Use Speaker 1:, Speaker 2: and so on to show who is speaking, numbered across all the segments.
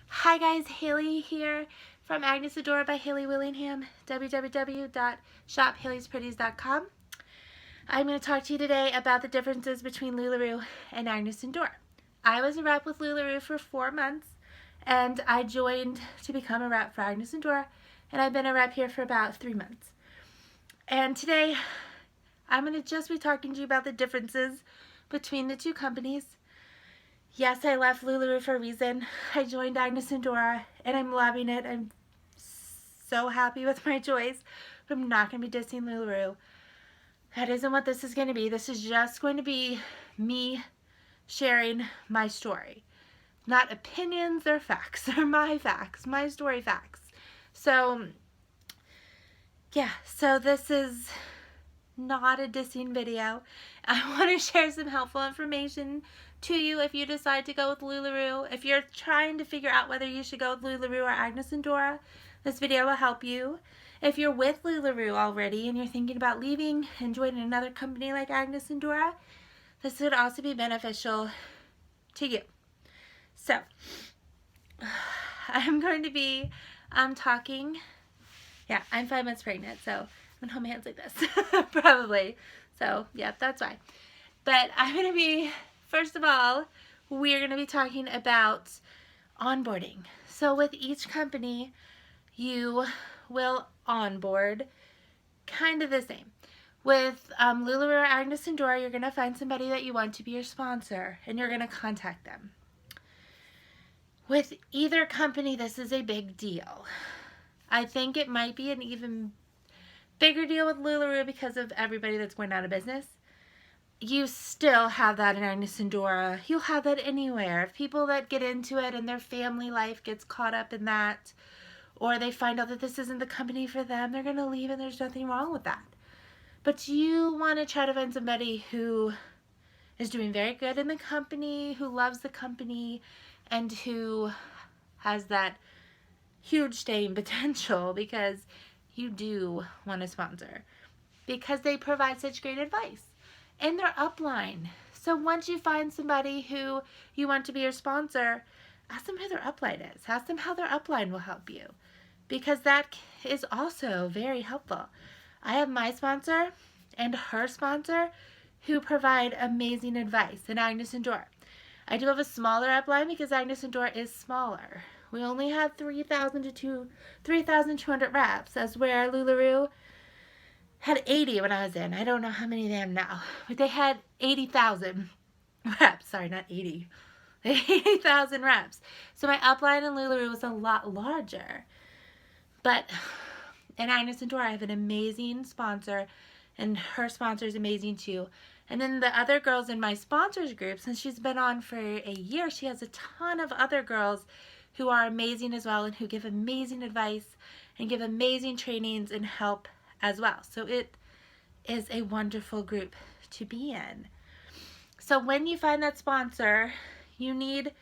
Speaker 1: Hi guys, Haley here from Agnes and Dora by Haley Willingham, www.shophaleyspretties.com. I'm going to talk to you today about the differences between LuLaRoe and Agnes and Dora. I was a rep with LuLaRoe for 4 months, and I joined to become a rep for Agnes and Dora, and I've been a rep here for about 3 months. And today, I'm going to just be talking to you about the differences between the two companies. Yes, I left LuLaRoe for a reason. I joined Agnes and Dora, and I'm loving it. I'm so happy with my choice. But I'm not going to be dissing LuLaRoe. That isn't what this is going to be. This is just going to be me sharing my story. Not opinions, they're facts. They're my facts, my story facts. So, yeah, so this is not a dissing video. I want to share some helpful information to you if you decide to go with LuLaRoe. If you're trying to figure out whether you should go with LuLaRoe or Agnes and Dora, this video will help you. If you're with LuLaRoe already and you're thinking about leaving and joining another company like Agnes and Dora, this would also be beneficial to you. So, I'm going to be talking. Yeah, I'm 5 months pregnant, so I'm gonna hold my hands like this, probably. So, yeah, that's why. But I'm gonna be, first of all, we're gonna be talking about onboarding. So with each company, you will onboard kind of the same. With LuLaRoe or Agnes and Dora, you're gonna find somebody that you want to be your sponsor, and you're gonna contact them. With either company, this is a big deal. I think it might be an even bigger deal with LuLaRoe because of everybody that's going out of business. You still have that in Agnes and Dora. You'll have that anywhere. If people that get into it and their family life gets caught up in that, or they find out that this isn't the company for them, they're going to leave, and there's nothing wrong with that. But you want to try to find somebody who is doing very good in the company, who loves the company, and who has that huge staying potential, because you do want to sponsor, because they provide such great advice in their upline. So once you find somebody who you want to be your sponsor, ask them who their upline is. Ask them how their upline will help you, because that is also very helpful. I have my sponsor and her sponsor who provide amazing advice in Agnes and Dora. I do have a smaller upline because Agnes and Dora is smaller. We only have 3,200 reps, as where LuLaRoe had 80 when I was in. I don't know how many they have now, but they had 80,000 reps. Sorry, not 80. 80,000 reps. So my upline in LuLaRoe was a lot larger. But in Agnes and Dora, I have an amazing sponsor, and her sponsor is amazing too. And then the other girls in my sponsors group, since she's been on for a year, she has a ton of other girls who are amazing as well, and who give amazing advice and give amazing trainings and help as well. So it is a wonderful group to be in. So when you find that sponsor, you need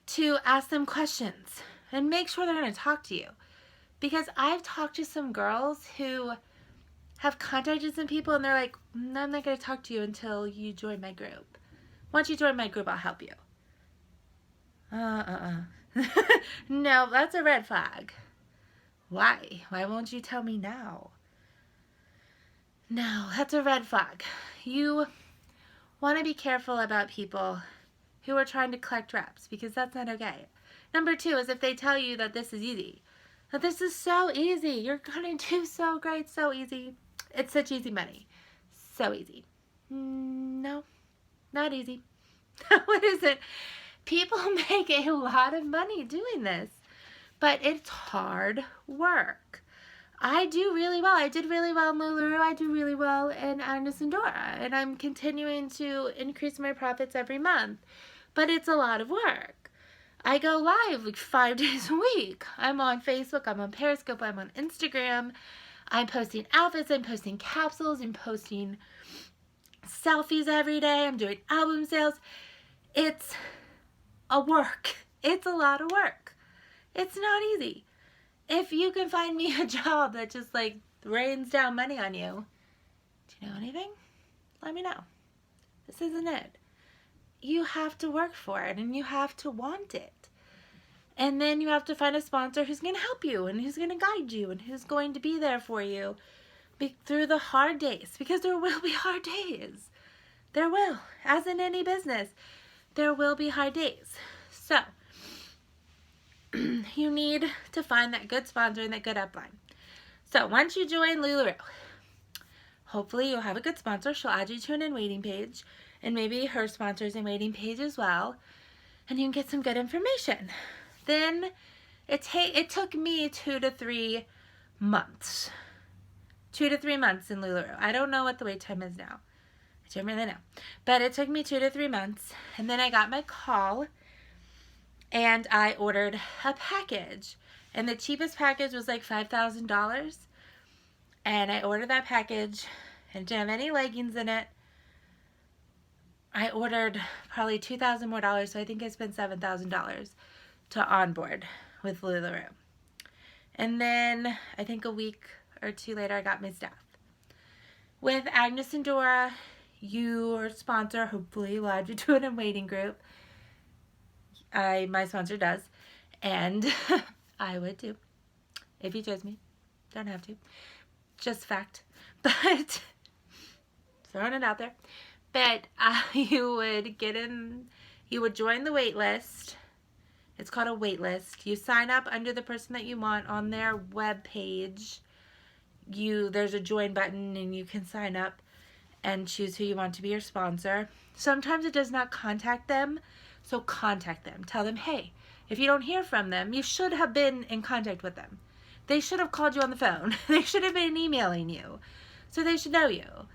Speaker 1: to ask them questions and make sure they're going to talk to you. Because I've talked to some girls who have contacted some people, and they're like, I'm not going to talk to you until you join my group. Once you join my group, I'll help you. No, that's a red flag. Why? Why won't you tell me now? No, that's a red flag. You want to be careful about people who are trying to collect reps, because that's not okay. Number 2 is if they tell you that this is easy. That this is so easy. You're going to do so great, so easy. It's such easy money. So easy. No, not easy. What is it? People make a lot of money doing this, but it's hard work. I do really well. I did really well in LuLaRoe. I do really well in Agnes and Dora, and I'm continuing to increase my profits every month, but it's a lot of work. I go live like 5 days a week. I'm on Facebook, I'm on Periscope, I'm on Instagram. I'm posting outfits, I'm posting capsules, I'm posting selfies every day. I'm doing album sales. It's a work. It's a lot of work. It's not easy. If you can find me a job that just like rains down money on you, do you know anything? Let me know. This isn't it. You have to work for it, and you have to want it. And then you have to find a sponsor who's going to help you and who's going to guide you and who's going to be there for you through the hard days, because there will be hard days. There will, as in any business, there will be hard days. So you need to find that good sponsor and that good upline. So once you join LuLaRoe, hopefully you'll have a good sponsor. She'll add you to an in-waiting page, and maybe her sponsor's in-waiting page as well, and you can get some good information. Then it took me 2 to 3 months. 2 to 3 months in LuLaRoe. I don't know what the wait time is now. I don't really know. But it took me 2 to 3 months, and then I got my call, and I ordered a package. And the cheapest package was like $5,000. And I ordered that package, and it didn't have any leggings in it. I ordered probably $2,000 more, so I think I spent $7,000 to onboard with LuLaRoe. And then I think a week or 2 later, I got my staff. With Agnes and Dora, your sponsor hopefully will add you to an in-waiting group. My sponsor does, and I would too, if you chose me. Don't have to. Just fact. But throwing it out there. But you would get in, you would join the wait list. It's called a wait list. You sign up under the person that you want on their web page. There's a join button, and you can sign up and choose who you want to be your sponsor. Sometimes it does not contact them, so contact them. Tell them, hey, if you don't hear from them, you should have been in contact with them. They should have called you on the phone. They should have been emailing you. So they should know you.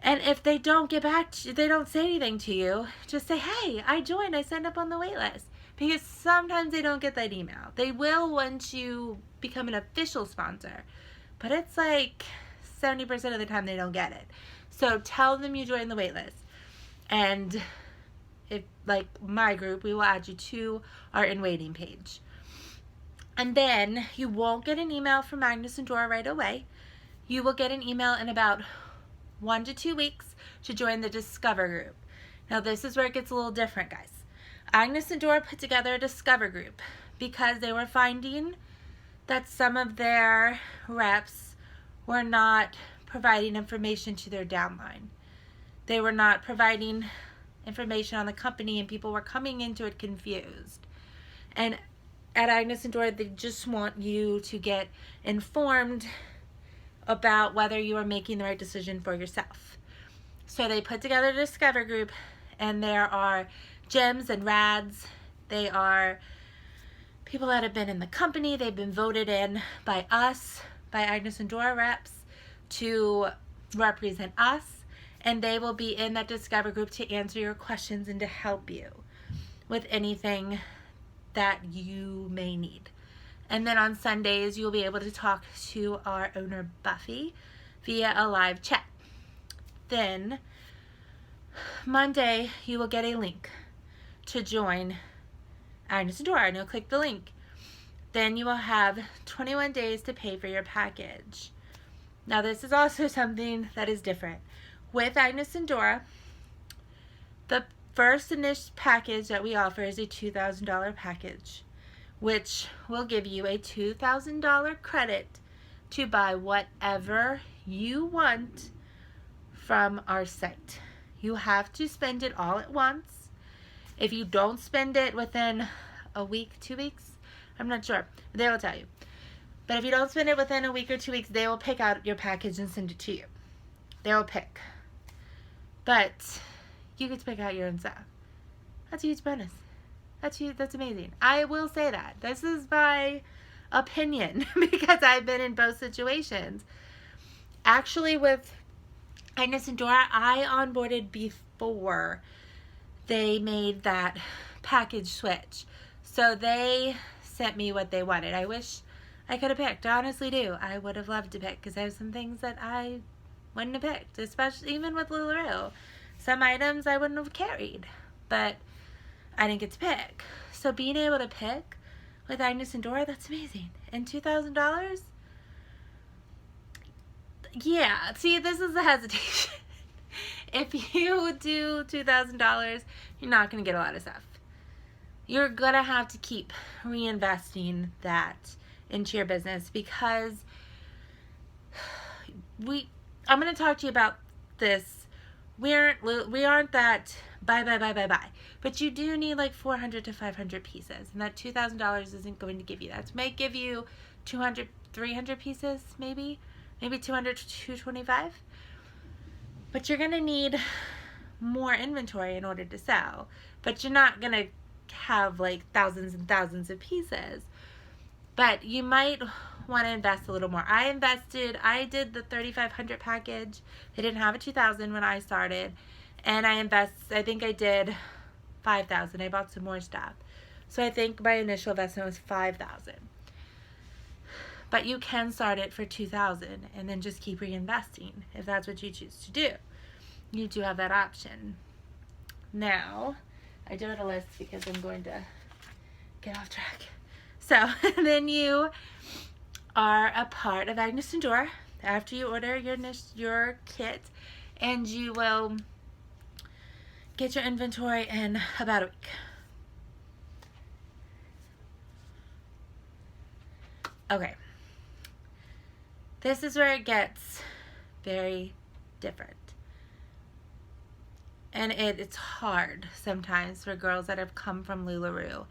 Speaker 1: And if they don't get back to you, they don't say anything to you, just say, hey, I joined, I signed up on the wait list. Because sometimes they don't get that email. They will once you become an official sponsor. But it's like 70% of the time they don't get it. So tell them you joined the wait list. And if, like my group, we will add you to our in-waiting page. And then you won't get an email from Agnes and Dora right away. You will get an email in about 1 to 2 weeks to join the Discover group. Now this is where it gets a little different, guys. Agnes and Dora put together a Discover group because they were finding that some of their reps were not providing information to their downline. They were not providing information on the company, and people were coming into it confused. And at Agnes and Dora, they just want you to get informed about whether you are making the right decision for yourself. So they put together a Discover group, and there are gems and rads. They are people that have been in the company. They've been voted in by us, by Agnes and Dora reps, to represent us, and they will be in that Discover group to answer your questions and to help you with anything that you may need. And then on Sundays, you'll be able to talk to our owner, Buffy, via a live chat. Then Monday, you will get a link to join Agnes and Dora, and you'll click the link. Then you will have 21 days to pay for your package. Now this is also something that is different. With Agnes and Dora, the first initial package that we offer is a $2,000 package, which will give you a $2,000 credit to buy whatever you want from our site. You have to spend it all at once. If you don't spend it within a week, 2 weeks, I'm not sure, they will tell you. But if you don't spend it within a week or 2 weeks, they will pick out your package and send it to you. They will pick. But you get to pick out your own stuff. That's a huge bonus. That's huge. That's amazing. I will say that. This is my opinion because I've been in both situations. Actually, with Agnes and Dora, I onboarded before they made that package switch. So they sent me what they wanted. I wish I could have picked. I honestly do. I would have loved to pick because I have some things that I wouldn't have picked, especially even with LuLaRoe. Some items I wouldn't have carried, but I didn't get to pick. So being able to pick with Agnes and Dora, that's amazing. And $2,000? Yeah, see, this is the hesitation. If you do $2,000, you're not going to get a lot of stuff. you're going to have to keep reinvesting that into your business, because I'm going to talk to you about this. We aren't that buy. But you do need like 400 to 500 pieces. And that $2,000 isn't going to give you that. It may give you 200, 300 pieces, maybe 200 to 225. But you're going to need more inventory in order to sell. But you're not going to have like thousands and thousands of pieces. But you might want to invest a little more. I did the 3,500 package. They didn't have a 2,000 when I started. And I think I did 5,000. I bought some more stuff. So I think my initial investment was 5,000. But you can start it for 2,000 and then just keep reinvesting if that's what you choose to do. You do have that option. Now, I do have a list because I'm going to get off track. So then you are a part of Agnes and Dora after you order your kit, and you will get your inventory in about a week. Okay. This is where it gets very different. And it's hard sometimes for girls that have come from LuLaRoe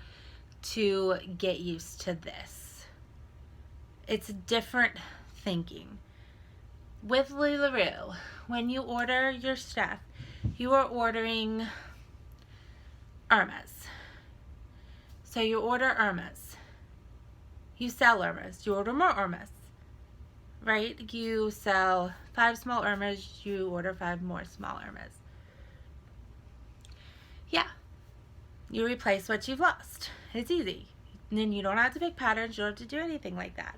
Speaker 1: to get used to this. It's different thinking. With LuLaRoe, when you order your stuff, you are ordering Irmas. So you order Irmas. You sell Irmas. You order more Irmas. Right? You sell 5 small Irmas. You order 5 more small Irmas. Yeah. You replace what you've lost. It's easy. And then you don't have to pick patterns. You don't have to do anything like that.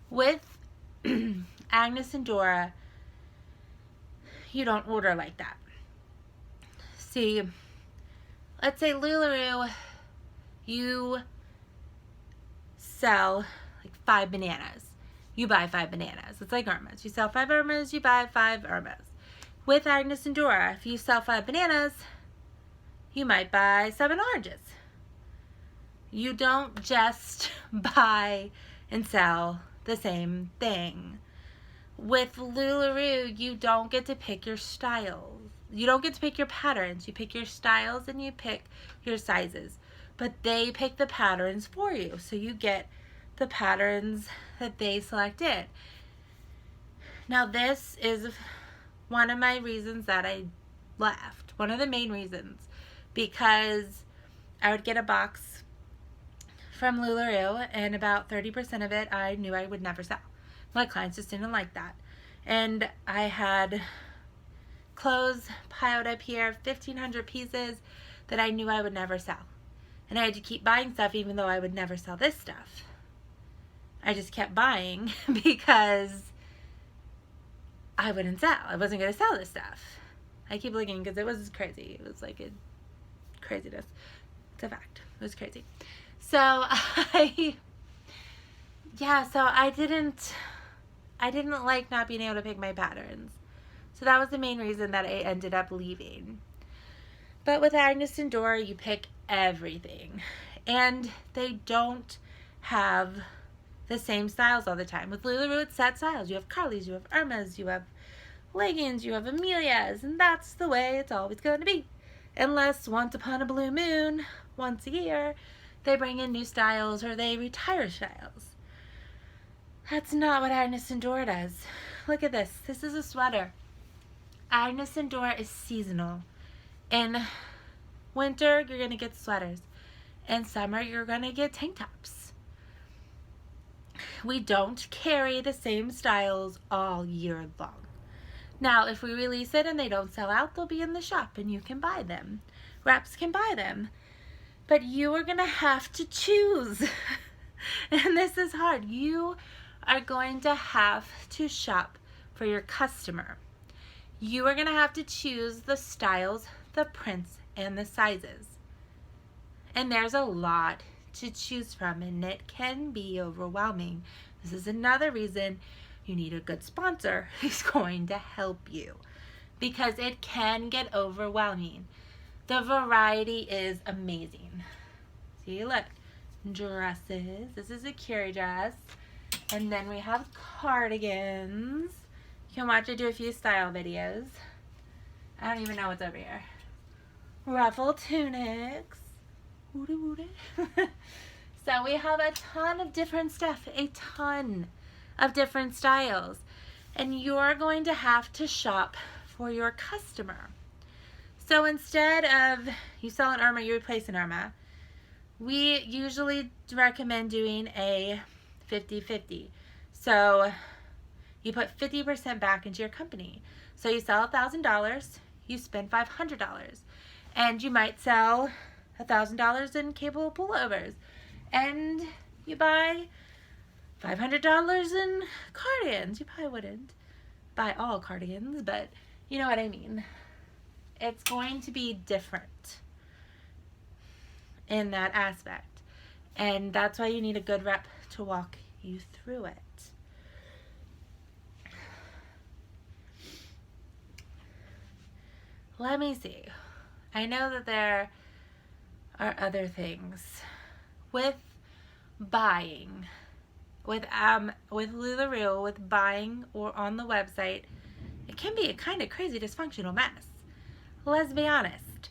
Speaker 1: With Agnes and Dora, you don't order like that. See, let's say LuLaRoe, you sell like 5 bananas. You buy 5 bananas. It's like Irmas. You sell 5 Irmas, you buy 5 Irmas. With Agnes and Dora, if you sell 5 bananas, you might buy 7 oranges. You don't just buy and sell the same thing. With LuLaRoe, you don't get to pick your styles. You don't get to pick your patterns. You pick your styles and you pick your sizes. But they pick the patterns for you. So you get the patterns that they selected. Now this is one of my reasons that I left. One of the main reasons. Because I would get a box from LuLaRoe, and about 30% of it I knew I would never sell. My clients just didn't like that. And I had clothes piled up here, 1,500 pieces that I knew I would never sell. And I had to keep buying stuff even though I would never sell this stuff. I just kept buying because I wouldn't sell. I wasn't going to sell this stuff. I keep looking because it was crazy. It was like a craziness. It's a fact. It was crazy. So I didn't like not being able to pick my patterns. So that was the main reason that I ended up leaving. But with Agnes and Dora, you pick everything. And they don't have the same styles all the time. With LuLaRoe, it's set styles. You have Carly's, you have Irma's, you have leggings, you have Amelia's, and that's the way it's always going to be. Unless once upon a blue moon, once a year, they bring in new styles or they retire styles. That's not what Agnes and Dora does. Look at this. This is a sweater. Agnes and Dora is seasonal. In winter, you're going to get sweaters. In summer, you're going to get tank tops. We don't carry the same styles all year long. Now, if we release it and they don't sell out, they'll be in the shop and you can buy them. Reps can buy them. But you are going to have to choose. And this is hard. You are going to have to shop for your customer. You are going to have to choose the styles, the prints, and the sizes. And there's a lot to choose from, and it can be overwhelming. This is another reason you need a good sponsor who's going to help you, because it can get overwhelming. The variety is amazing. See, look. Dresses. This is a Curie dress. And then we have cardigans. You can watch her do a few style videos. I don't even know what's over here. Ruffle tunics. Woody woody. So we have a ton of different stuff. A ton of different styles. And you're going to have to shop for your customer. So instead of you sell an Irma, you replace an Irma, we usually recommend doing a 50-50. So you put 50% back into your company. So you sell $1,000, you spend $500. And you might sell $1,000 in cable pullovers. And you buy $500 in cardigans. You probably wouldn't buy all cardigans, but you know what I mean. It's going to be different in that aspect. And that's why you need a good rep to walk you through it. Let me see. I know that there are other things with buying, with LuLaRoe, with buying or on the website. It can be a kind of crazy dysfunctional mess. Let's be honest.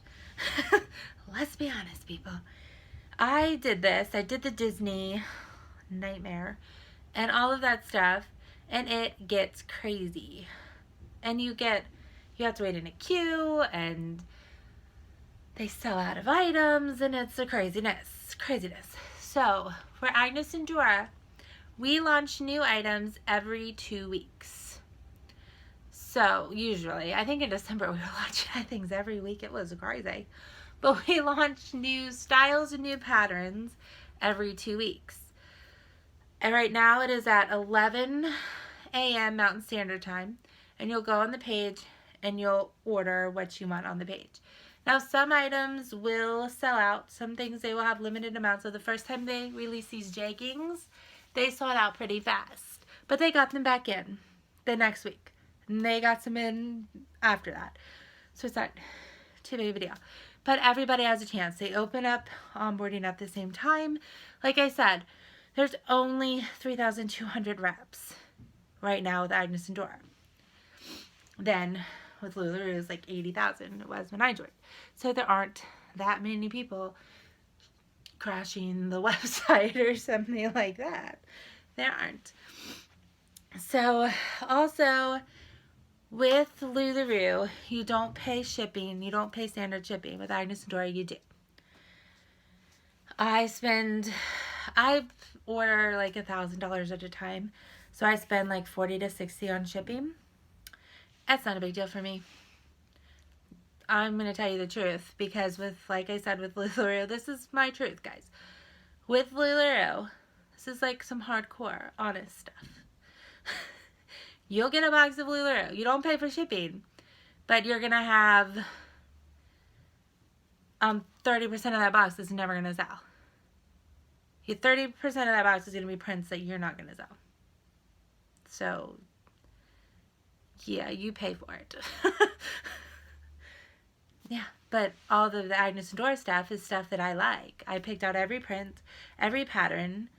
Speaker 1: Let's be honest, people. I did this. I did the Disney nightmare and all of that stuff, and it gets crazy. And you have to wait in a queue, and they sell out of items, and it's a craziness. So for Agnes and Dora, we launch new items every 2 weeks. So usually, I think in December we were launching things every week. It was crazy. But we launch new styles and new patterns every 2 weeks. And right now it is at 11 a.m. Mountain Standard Time. And you'll go on the page and you'll order what you want on the page. Now some items will sell out. Some things they will have limited amounts. So the first time they released these jeggings, they sold out pretty fast. But they got them back in the next week. And they got some in after that. So it's not too big of a deal. But everybody has a chance. They open up onboarding at the same time. Like I said, there's only 3,200 reps right now with Agnes and Dora. Then with LuLaRoe, it's like 80,000 it was when I joined. So there aren't that many people crashing the website or something like that. There aren't. So also with LuLaRoe, you don't pay shipping. You don't pay standard shipping. With Agnes and Dora, you do. I order like $1,000 at a time. So I spend like $40 to $60 on shipping. That's not a big deal for me. I'm going to tell you the truth. Because like I said, with LuLaRoe, this is my truth, guys. With LuLaRoe, this is like some hardcore, honest stuff. You'll get a box of LuLaRoe. You don't pay for shipping, but you're going to have 30% of that box is never going to sell. 30% of that box is going to be prints that you're not going to sell. So, yeah, you pay for it. Yeah, but all the Agnes and Dora stuff is stuff that I like. I picked out every print, every pattern,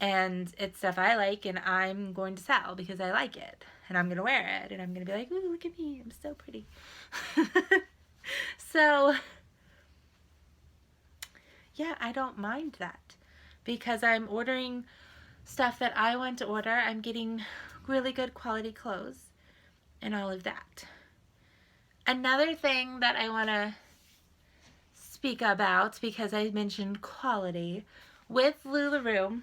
Speaker 1: and it's stuff I like, and I'm going to sell because I like it. And I'm going to wear it, and I'm going to be like, ooh, look at me, I'm so pretty. So, yeah, I don't mind that. Because I'm ordering stuff that I want to order. I'm getting really good quality clothes and all of that. Another thing that I want to speak about, because I mentioned quality, with LuLaRoe,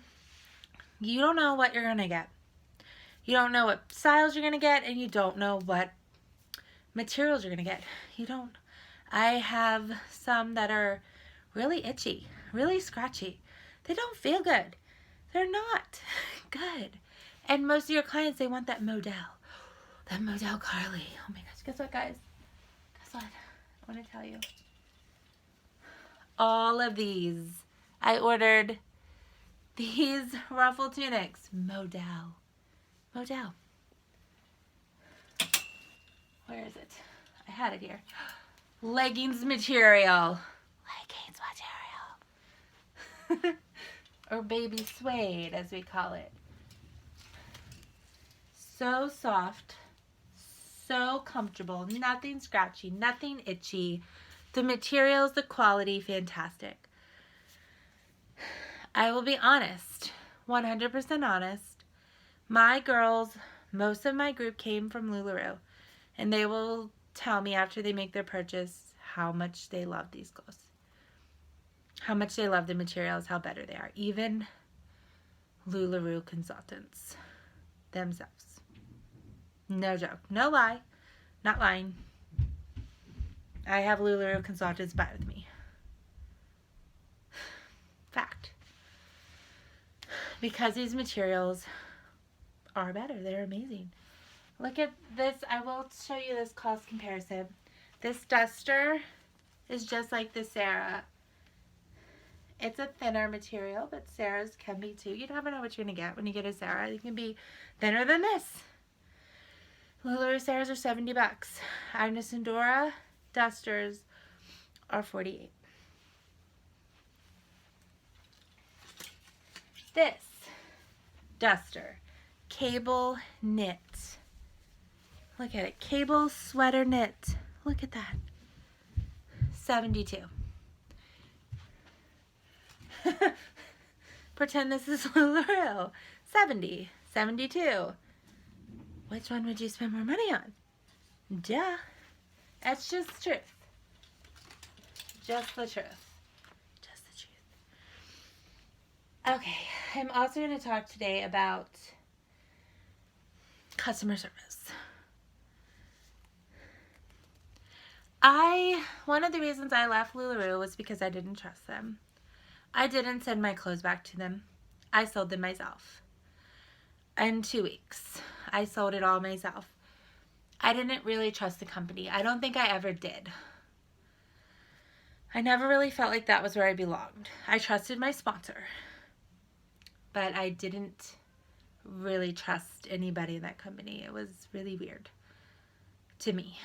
Speaker 1: you don't know what you're going to get. You don't know what styles you're going to get, and you don't know what materials you're going to get. You don't. I have some that are really itchy, really scratchy. They don't feel good. They're not good. And most of your clients, they want that modal. That modal Carly. Oh my gosh. Guess what, guys? Guess what? I want to tell you. All of these. I ordered these ruffle tunics. Modal. Modal. Where is it? I had it here. Leggings material. Leggings material. or baby suede as we call it. So soft, so comfortable, nothing scratchy, nothing itchy. The materials, the quality, fantastic. I will be honest, 100% honest. My girls, most of my group came from LuLaRoe, and they will tell me after they make their purchase how much they love these clothes. How much they love the materials, how better they are. Even LuLaRoe consultants themselves. No joke. No lie. Not lying. I have LuLaRoe consultants buy with me. Fact. Because these materials are better. They're amazing. Look at this. I will show you this cost comparison. This duster is just like the Sarah. It's a thinner material, but Sarah's can be too. You never know what you're going to get when you get a Sarah. It can be thinner than this. LuLaRoe Sarahs are $70. Agnes and Dora dusters are $48. This duster, cable knit. Look at it, cable sweater knit. Look at that. $72. Pretend this is LuLaRoe. $70. $72. Which one would you spend more money on? Duh. That's just the truth. Just the truth. Just the truth. Okay, I'm also going to talk today about customer service. One of the reasons I left LuLaRoe was because I didn't trust them. I didn't send my clothes back to them. I sold them myself. In 2 weeks, I sold it all myself. I didn't really trust the company. I don't think I ever did. I never really felt like that was where I belonged. I trusted my sponsor, but I didn't really trust anybody in that company. It was really weird to me.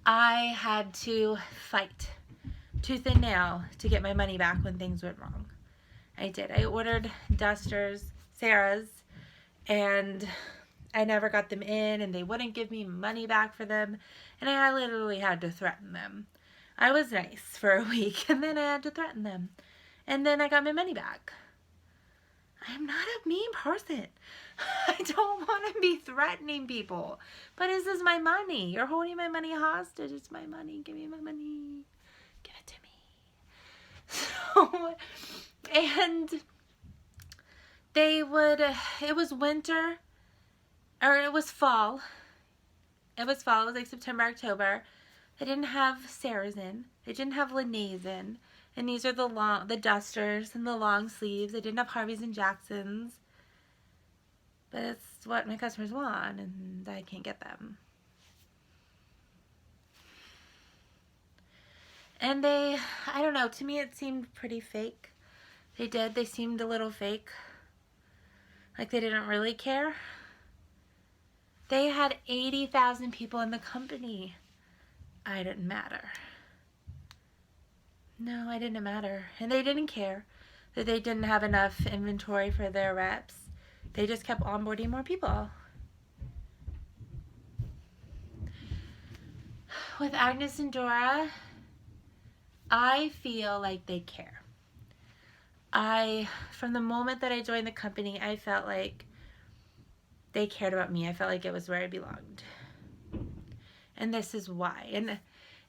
Speaker 1: I had to fight tooth and nail to get my money back when things went wrong. I did. I ordered dusters, Sarah's, and I never got them in, and they wouldn't give me money back for them, and I literally had to threaten them. I was nice for a week, and then I had to threaten them, and then I got my money back. I'm not a mean person. I don't want to be threatening people, but this is my money. You're holding my money hostage. It's my money. Give me my money. Give it to me. So, and they would, it was winter, or it was fall. It was fall. It was like September, October. They didn't have Sarah's in. They didn't have Linnaeus in. And these are the dusters and the long sleeves. They didn't have Harveys and Jacksons. But it's what my customers want, and I can't get them. And I don't know, to me it seemed pretty fake. They seemed a little fake. Like they didn't really care. They had 80,000 people in the company. I didn't matter. No, I didn't matter. And they didn't care that they didn't have enough inventory for their reps. They just kept onboarding more people. With Agnes and Dora, I feel like they care. From the moment that I joined the company, I felt like they cared about me. I felt like it was where I belonged. And this is why. And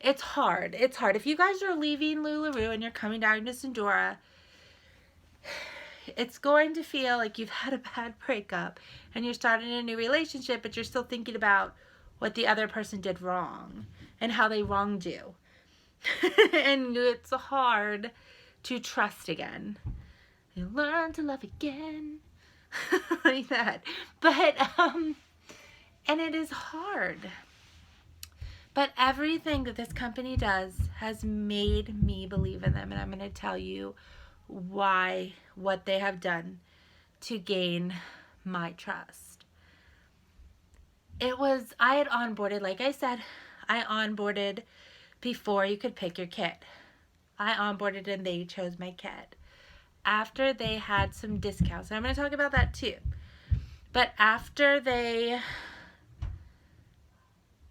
Speaker 1: it's hard. It's hard. If you guys are leaving LuLaRoe and you're coming to Agnes and Dora, it's going to feel like you've had a bad breakup and you're starting a new relationship, but you're still thinking about what the other person did wrong and how they wronged you. And it's hard to trust again. You learn to love again. Like that. But, and it is hard. But everything that this company does has made me believe in them. And I'm going to tell you why, what they have done to gain my trust. I had onboarded, like I said, I onboarded before you could pick your kit. I onboarded and they chose my kid. After they had some discounts, and I'm going to talk about that too. But after they,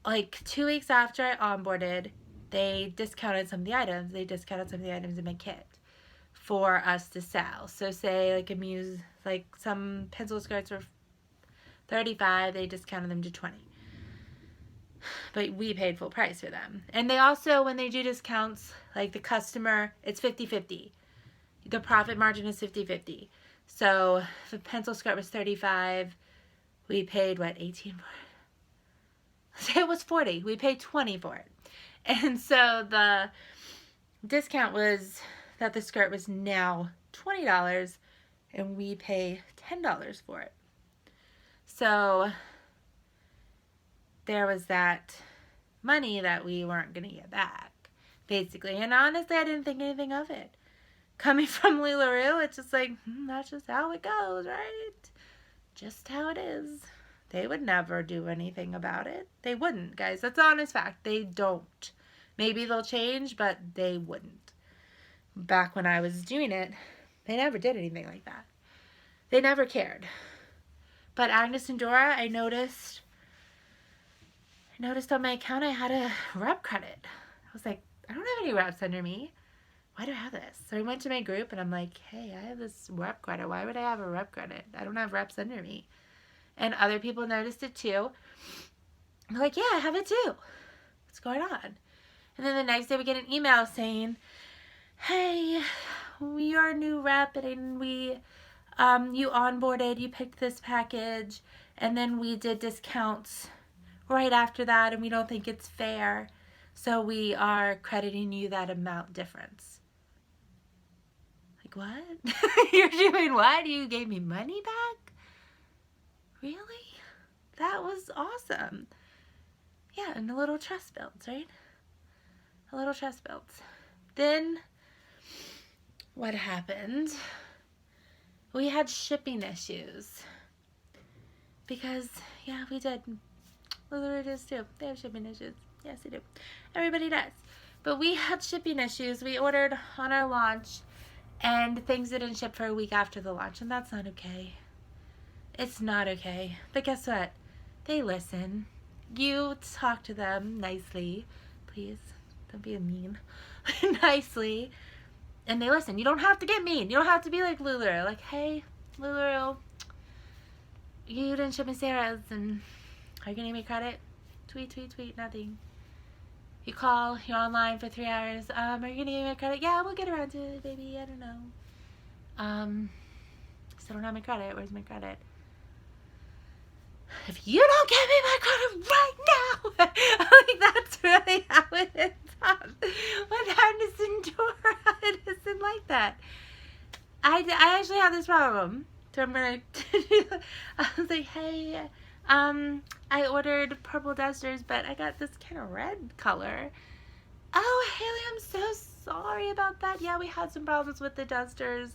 Speaker 1: like 2 weeks after I onboarded, they discounted some of the items. They discounted some of the items in my kit for us to sell. So say like some pencil skirts were $35, they discounted them to $20. But we paid full price for them. And they also, when they do discounts, like the customer, it's 50-50. The profit margin is 50-50. So if a pencil skirt was $35, we paid, what, $18 for it? It was $40. We paid $20 for it. And so the discount was that the skirt was now $20 and we pay $10 for it. So there was that money that we weren't going to get back, basically. And honestly, I didn't think anything of it. Coming from LuLaRoe, it's just like, that's just how it goes, right? Just how it is. They would never do anything about it. They wouldn't, guys. That's an honest fact. They don't. Maybe they'll change, but they wouldn't. Back when I was doing it, they never did anything like that. They never cared. But Agnes and Dora, I noticed on my account I had a rep credit. I was like, I don't have any reps under me. Why do I have this? So I went to my group and I'm like, hey, I have this rep credit. Why would I have a rep credit? I don't have reps under me. And other people noticed it too. I'm like, yeah, I have it too. What's going on? And then the next day we get an email saying, hey, we are a new rep and we, you onboarded, you picked this package, and then we did discounts right after that and we don't think it's fair. So we are crediting you that amount difference. Like, what? You're doing what? You gave me money back? Really? That was awesome. Yeah, and a little trust builds, right? A little trust builds. Then, what happened? We had shipping issues. Because, yeah, we did. LuLaRoe does too. They have shipping issues. Yes, they do. Everybody does. But we had shipping issues. We ordered on our launch, and things didn't ship for a week after the launch, and that's not okay. It's not okay. But guess what? They listen. You talk to them nicely. Please, don't be mean. Nicely. And they listen. You don't have to get mean. You don't have to be like LuLaRoe. Like, hey, LuLaRoe, you didn't ship me Sarah's, and are you going to give me credit? Tweet, nothing. You call, you're online for 3 hours. Are you going to give me my credit? Yeah, we'll get around to it, baby. I don't know. Still don't have my credit. Where's my credit? If you don't give me my credit right now, like that's really how it ends up. With Agnes and Dora, it isn't like that. I actually have this problem. So I'm going to, I was like, hey, I ordered purple dusters, but I got this kind of red color. Oh, Haley, I'm so sorry about that. Yeah, we had some problems with the dusters,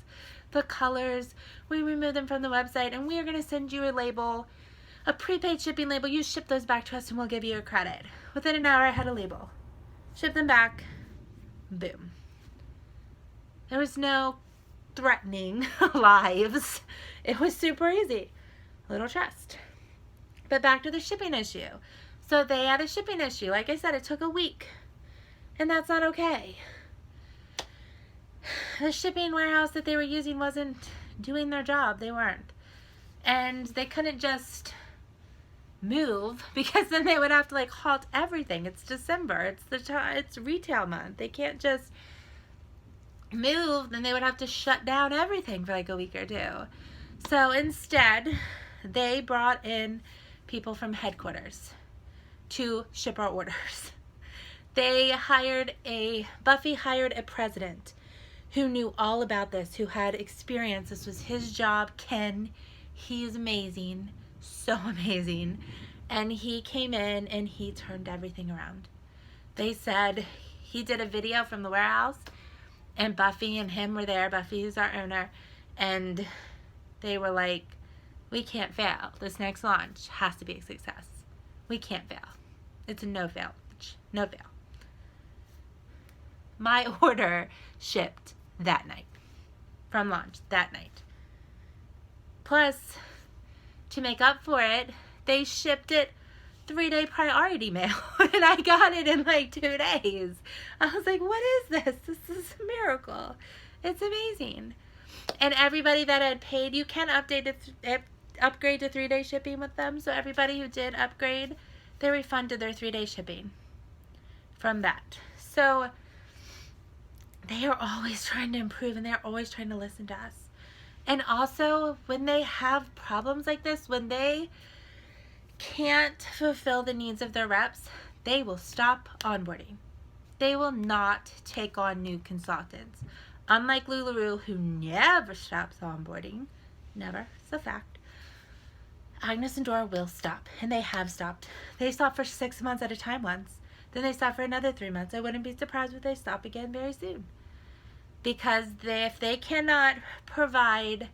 Speaker 1: the colors. We removed them from the website, and we are going to send you a label, a prepaid shipping label. You ship those back to us, and we'll give you a credit. Within an hour, I had a label. Ship them back. Boom. There was no threatening lives. It was super easy. A little trust. But back to the shipping issue. So they had a shipping issue. Like I said, it took a week. And that's not okay. The shipping warehouse that they were using wasn't doing their job. They weren't. And they couldn't just move, because then they would have to like halt everything. It's December. It's retail month. They can't just move. Then they would have to shut down everything for like a week or two. So instead, they brought in people from headquarters to ship our orders. Buffy hired a president who knew all about this, who had experience. This was his job. Ken, he's amazing, so amazing. And he came in and he turned everything around. They said he did a video from the warehouse, and Buffy and him were there. Buffy is our owner, and they were like, we can't fail. This next launch has to be a success. We can't fail. It's a no fail. No fail. My order shipped that night, from launch that night. Plus, to make up for it, they shipped it 3-day priority mail, and I got it in like 2 days. I was like, what is this? This is a miracle. It's amazing. And everybody that had paid, you can upgrade to 3-day shipping with them. So everybody who did upgrade, they refunded their 3-day shipping from that. So they are always trying to improve, and they're always trying to listen to us. And also, when they have problems like this, when they can't fulfill the needs of their reps, they will stop onboarding. They will not take on new consultants. Unlike LuLaRoe, who never stops onboarding, never, it's a fact, Agnes and Dora will stop, and they have stopped. They stopped for 6 months at a time once. Then they stopped for another 3 months. I wouldn't be surprised if they stop again very soon. Because if they cannot provide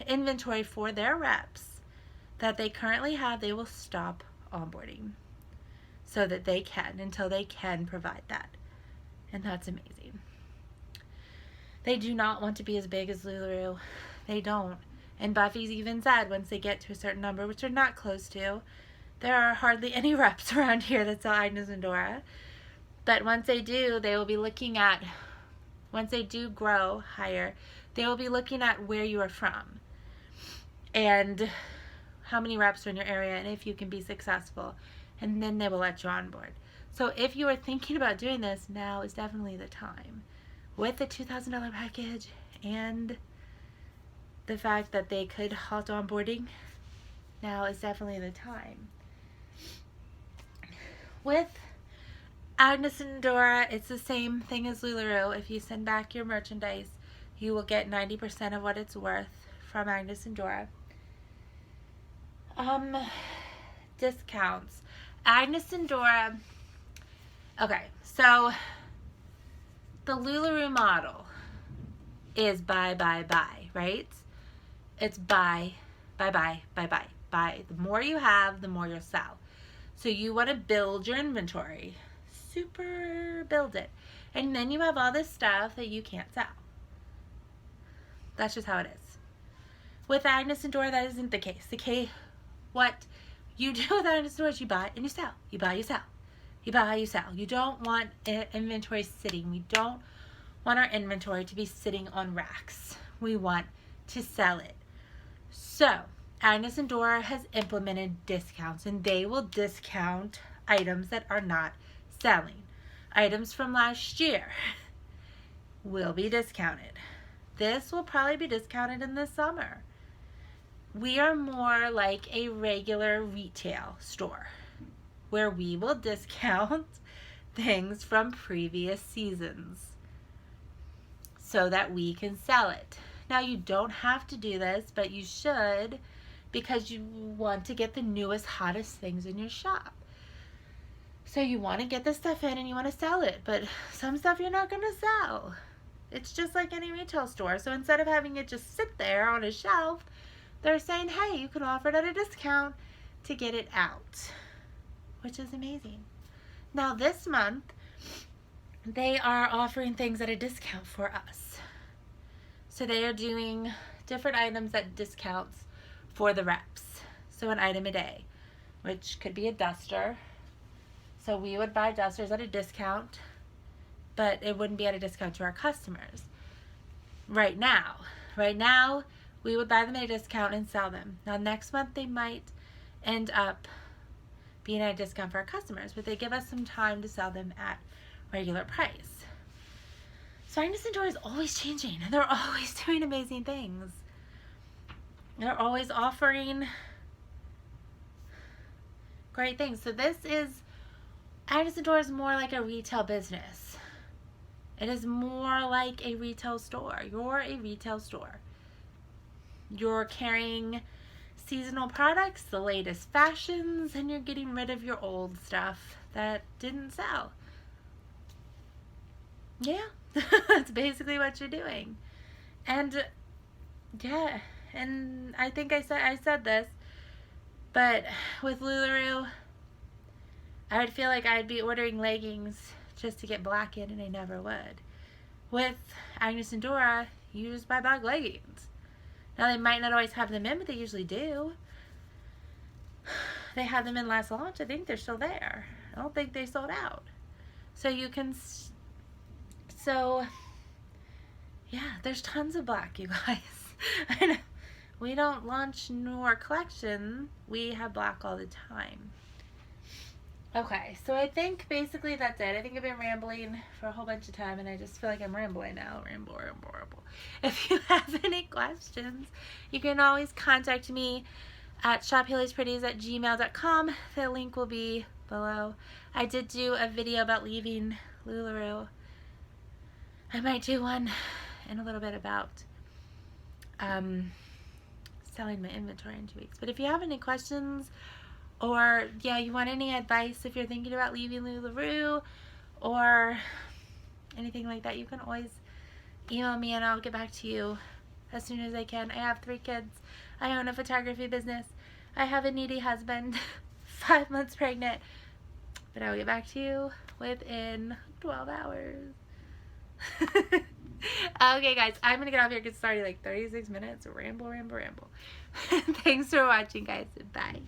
Speaker 1: inventory for their reps that they currently have, they will stop onboarding so that they can, until they can provide that. And that's amazing. They do not want to be as big as LuLaRoe. They don't. And Buffy's even said once they get to a certain number, which they're not close to, there are hardly any reps around here that sell Agnes and Dora. But once they do, they will be looking at, once they do grow higher, they will be looking at where you are from and how many reps are in your area and if you can be successful. And then they will let you on board. So if you are thinking about doing this, now is definitely the time. With the $2,000 package and the fact that they could halt onboarding, now is definitely the time. With Agnes and Dora, it's the same thing as LuLaRoe. If you send back your merchandise, you will get 90% of what it's worth from Agnes and Dora. Discounts. Agnes and Dora. Okay, so the LuLaRoe model is buy, right? It's buy. The more you have, the more you'll sell. So you want to build your inventory. Super build it. And then you have all this stuff that you can't sell. That's just how it is. With Agnes and Dora, that isn't the case. What you do with Agnes and Dora is you buy and you sell. You buy, you sell. You buy, you sell. You don't want inventory sitting. We don't want our inventory to be sitting on racks. We want to sell it. So Agnes and Dora has implemented discounts, and they will discount items that are not selling. Items from last year will be discounted. This will probably be discounted in the summer. We are more like a regular retail store where we will discount things from previous seasons so that we can sell it. Now, you don't have to do this, but you should, because you want to get the newest, hottest things in your shop. So you want to get this stuff in and you want to sell it, but some stuff you're not going to sell. It's just like any retail store. So instead of having it just sit there on a shelf, they're saying, hey, you can offer it at a discount to get it out, which is amazing. Now this month, they are offering things at a discount for us. So they are doing different items at discounts for the reps. So an item a day, which could be a duster. So we would buy dusters at a discount, but it wouldn't be at a discount to our customers. Right now, we would buy them at a discount and sell them. Now next month they might end up being at a discount for our customers, but they give us some time to sell them at regular price. So Agnes and Dora is always changing, and they're always doing amazing things. They're always offering great things. So this is, Agnes and Dora is more like a retail business. It is more like a retail store. You're a retail store. You're carrying seasonal products, the latest fashions, and you're getting rid of your old stuff that didn't sell. Yeah, that's basically what you're doing. And yeah, and I think I said this, but with LuLaRoe, I would feel like I'd be ordering leggings just to get black in, and I never would. With Agnes and Dora, you just buy black leggings. Now, they might not always have them in, but they usually do. They had them in last launch. I think they're still there. I don't think they sold out. So you can, so yeah, there's tons of black, you guys. I know. We don't launch more collection. We have black all the time. Okay, so I think basically that's it. I think I've been rambling for a whole bunch of time, and I just feel like I'm rambling now. Ramble. If you have any questions, you can always contact me at shophaleyspretties@gmail.com. The link will be below. I did do a video about leaving LuLaRoe. I might do one in a little bit about selling my inventory in 2 weeks. But if you have any questions, or yeah, you want any advice if you're thinking about leaving LuLaRoe or anything like that, you can always email me and I'll get back to you as soon as I can. I have 3 kids. I own a photography business. I have a needy husband, 5 months pregnant, but I will get back to you within 12 hours. Okay, guys, I'm going to get off here because it's already like 36 minutes. Ramble. Thanks for watching, guys. Bye.